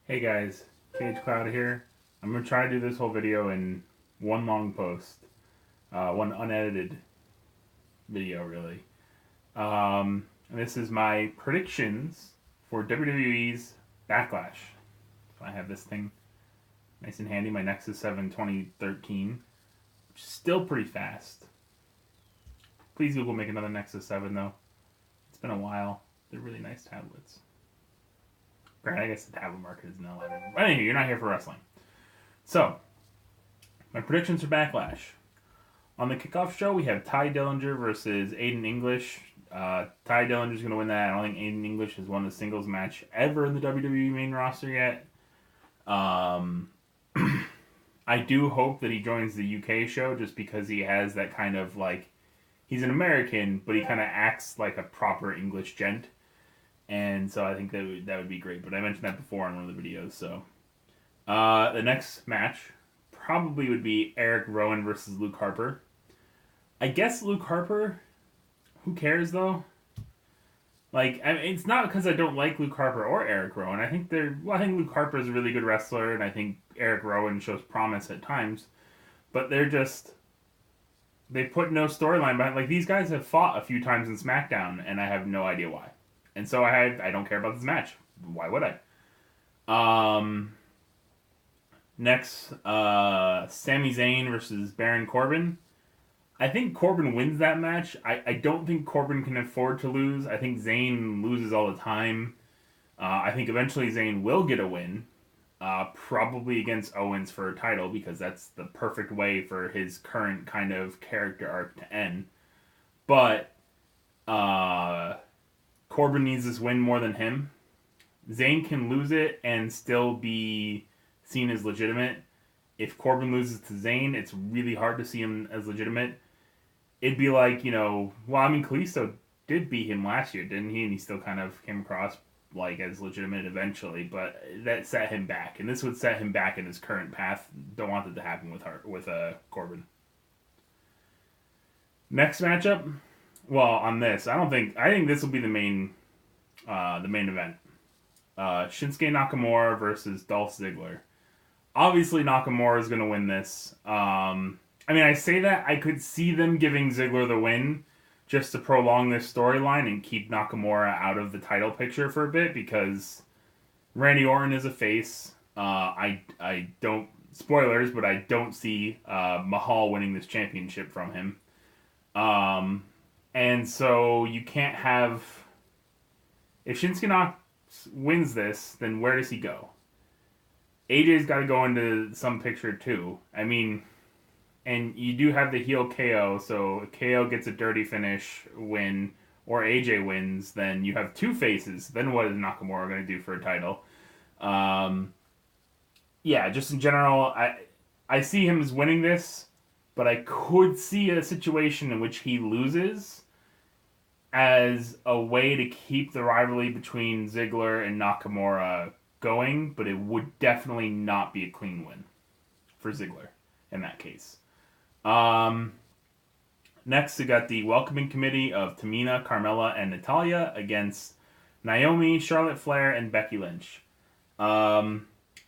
Hey guys, Cage Cloud here. I'm gonna try to do this whole video in one long post, one unedited video really. And this is my predictions for WWE's Backlash. So I have this thing nice and handy, my Nexus 7 2013, which is still pretty fast. Please Google make another Nexus 7 though. It's been a while. They're really nice tablets. Granted, I guess the tablet market is now. But anyway, you're not here for wrestling. So, my predictions for Backlash. On the kickoff show, we have Ty Dillinger versus Aiden English. Ty Dillinger's going to win that. I don't think Aiden English has won a singles match ever in the WWE main roster yet. I do hope that he joins the UK show just because he has that kind of like. He's an American, but he kind of acts like a proper English gent. And so I think that would be great. But I mentioned that before on one of the videos. So the next match probably would be Eric Rowan versus Luke Harper. I guess Luke Harper. Who cares though? Like, I mean, it's not because I don't like Luke Harper or Eric Rowan. I think I think Luke Harper is a really good wrestler, and I think Eric Rowan shows promise at times. But they put no storyline behind. Like, these guys have fought a few times in SmackDown, and I have no idea why. And so I don't care about this match. Why would I? Next, Sami Zayn versus Baron Corbin. I think Corbin wins that match. I don't think Corbin can afford to lose. I think Zayn loses all the time. I think eventually Zayn will get a win. Probably against Owens for a title because that's the perfect way for his current kind of character arc to end. But Corbin needs this win more than him. Zayn can lose it and still be seen as legitimate. If Corbin loses to Zayn, it's really hard to see him as legitimate. It'd be like, well, I mean, Kalisto did beat him last year, didn't he? And he still kind of came across like as legitimate eventually, but that set him back, and this would set him back in his current path. Don't want that to happen with Corbin. Next matchup, well, on this, I think this will be the main event. Shinsuke Nakamura versus Dolph Ziggler. Obviously, Nakamura is going to win this. I mean, I say that I could see them giving Ziggler the win just to prolong this storyline and keep Nakamura out of the title picture for a bit because Randy Orton is a face. I don't spoilers, but I don't see Mahal winning this championship from him. And so you can't have if Shinsuke Nakamura wins this, then where does he go? AJ's got to go into some picture too. I mean, and you do have the heel KO, so if KO gets a dirty finish win, or AJ wins, then you have two faces. Then what is Nakamura going to do for a title? Yeah, just in general, I see him as winning this, but I could see a situation in which he loses as a way to keep the rivalry between Ziggler and Nakamura going, but it would definitely not be a clean win for Ziggler in that case. Next, we got the welcoming committee of Tamina, Carmella, and Natalya against Naomi, Charlotte Flair, and Becky Lynch. I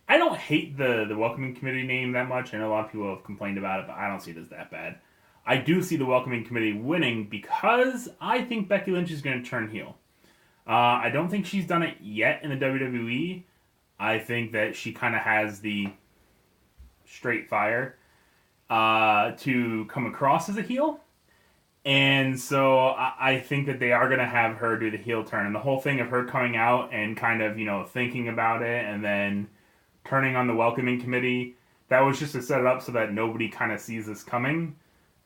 don't hate the welcoming committee name that much. I know a lot of people have complained about it, but I don't see it as that bad. I do see the welcoming committee winning because I think Becky Lynch is going to turn heel. I don't think she's done it yet in the WWE. I think that she kind of has the straight fire to come across as a heel. And so I think that they are going to have her do the heel turn. And the whole thing of her coming out and kind of, thinking about it and then turning on the welcoming committee, that was just to set it up so that nobody kind of sees this coming.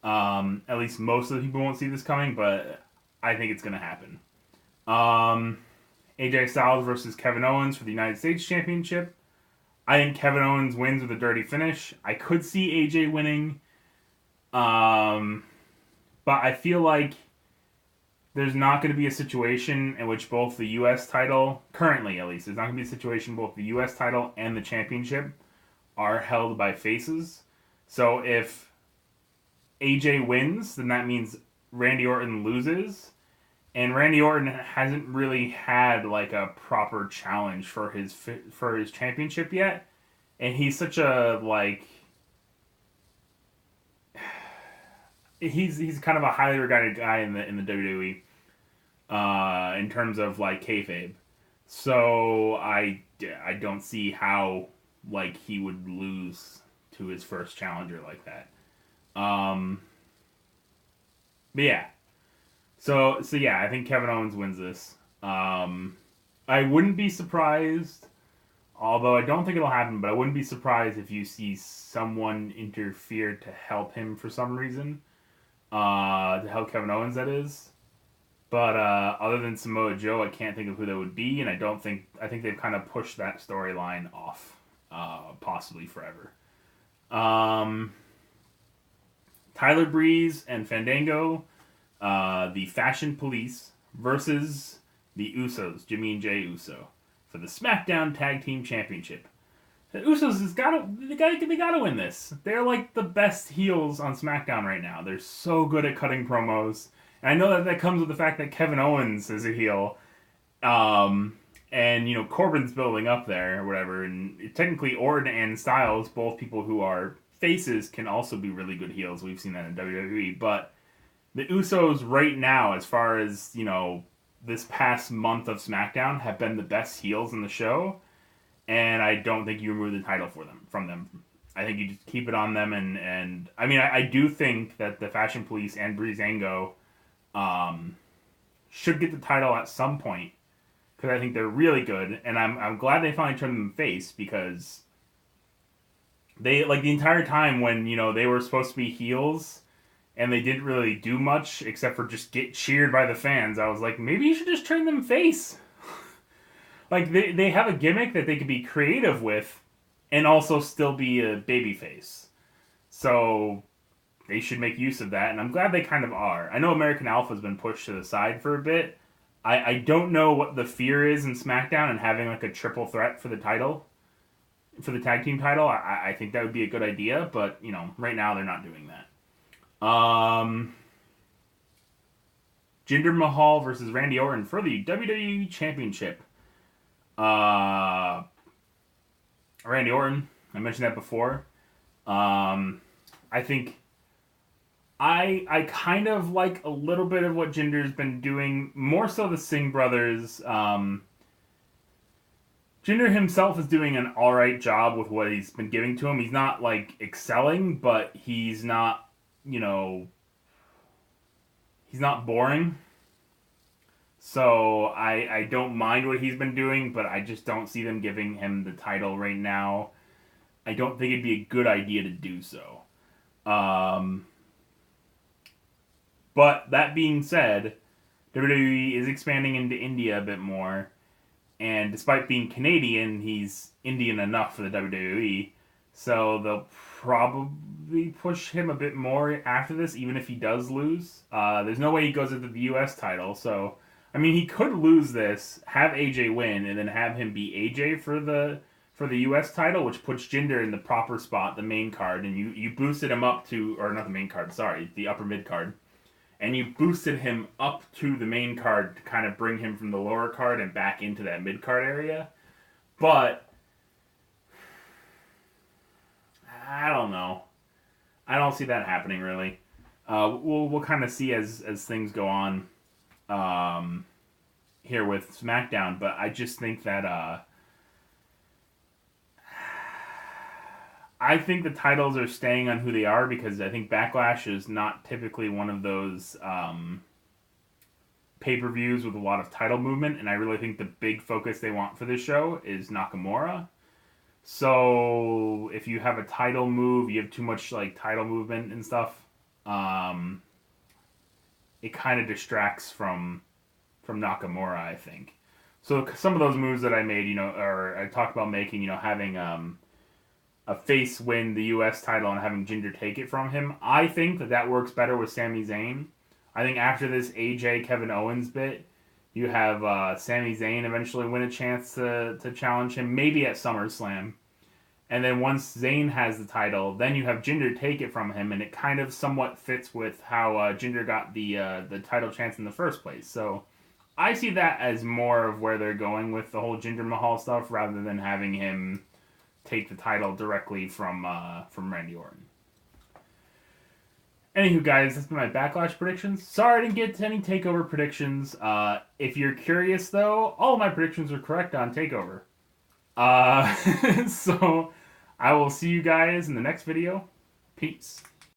At least most of the people won't see this coming, but I think it's going to happen. AJ Styles versus Kevin Owens for the United States Championship. I think Kevin Owens wins with a dirty finish. I could see AJ winning. But I feel like there's not going to be a situation in which both the U.S. title, currently at least, there's not going to be a situation both the U.S. title and the championship are held by faces. So if AJ wins, then that means Randy Orton loses. And Randy Orton hasn't really had like a proper challenge for his championship yet, and he's such a like he's kind of a highly regarded guy in the WWE in terms of like kayfabe. So I don't see how like he would lose to his first challenger like that. Um, but yeah, so yeah, I think Kevin Owens wins this. I wouldn't be surprised, although I don't think it'll happen. But I wouldn't be surprised if you see someone interfere to help him for some reason. To help Kevin Owens, that is. But other than Samoa Joe, I can't think of who that would be, and I think they've kind of pushed that storyline off, possibly forever. Um, Tyler Breeze and Fandango, the Fashion Police versus the Usos, Jimmy and Jay Uso, for the SmackDown Tag Team Championship. The Usos they gotta win this. They're like the best heels on SmackDown right now. They're so good at cutting promos. And I know that comes with the fact that Kevin Owens is a heel. And Corbin's building up there or whatever, and technically Orton and Styles, both people who are faces, can also be really good heels. We've seen that in WWE, but the Usos right now, as far as this past month of SmackDown, have been the best heels in the show, and I don't think you remove the title from them. I think you just keep it on them, and I mean I do think that the Fashion Police and Breezango should get the title at some point because I think they're really good, and I'm glad they finally turned them face because they like the entire time when they were supposed to be heels and they didn't really do much except for just get cheered by the fans. I was like, maybe you should just turn them face. Like they have a gimmick that they could be creative with, and also still be a babyface. So they should make use of that, and I'm glad they kind of are. I know American Alpha's been pushed to the side for a bit. I don't know what the fear is in SmackDown and having like a triple threat for the title, for the tag team title. I think that would be a good idea, but right now they're not doing that. Jinder Mahal versus Randy Orton for the WWE Championship. Randy Orton, I mentioned that before. I think I kind of like a little bit of what Jinder's been doing, more so the Singh brothers. Jinder himself is doing an alright job with what he's been giving to him. He's not like excelling, but he's not, he's not boring. So I don't mind what he's been doing, but I just don't see them giving him the title right now. I don't think it'd be a good idea to do so. But that being said, WWE is expanding into India a bit more, and despite being Canadian, he's Indian enough for the WWE. So they'll probably push him a bit more after this, even if he does lose. There's no way he goes into the U.S. title, so I mean he could lose this, have AJ win, and then have him be AJ for the U.S. title, which puts Jinder in the proper spot, the main card, and you boosted him up to, or not the main card, sorry, the upper mid card. And you boosted him up to the main card to kind of bring him from the lower card and back into that mid card area. But I don't know. I don't see that happening really. We'll kind of see as things go on here with SmackDown. But I just think that I think the titles are staying on who they are because I think Backlash is not typically one of those pay-per-views with a lot of title movement, and I really think the big focus they want for this show is Nakamura. So if you have a title move, you have too much like title movement and stuff, it kind of distracts from Nakamura, I think. So some of those moves that I made, or I talked about making, having a face win the U.S. title and having Jinder take it from him. I think that works better with Sami Zayn. I think after this AJ Kevin Owens bit, you have Sami Zayn eventually win a chance to challenge him, maybe at SummerSlam. And then once Zayn has the title, then you have Jinder take it from him, and it kind of somewhat fits with how Jinder got the title chance in the first place. So I see that as more of where they're going with the whole Jinder Mahal stuff, rather than having him take the title directly from Randy Orton. Anywho, guys, that's been my Backlash predictions. Sorry I didn't get to any TakeOver predictions. If you're curious, though, all of my predictions are correct on TakeOver. So I will see you guys in the next video. Peace.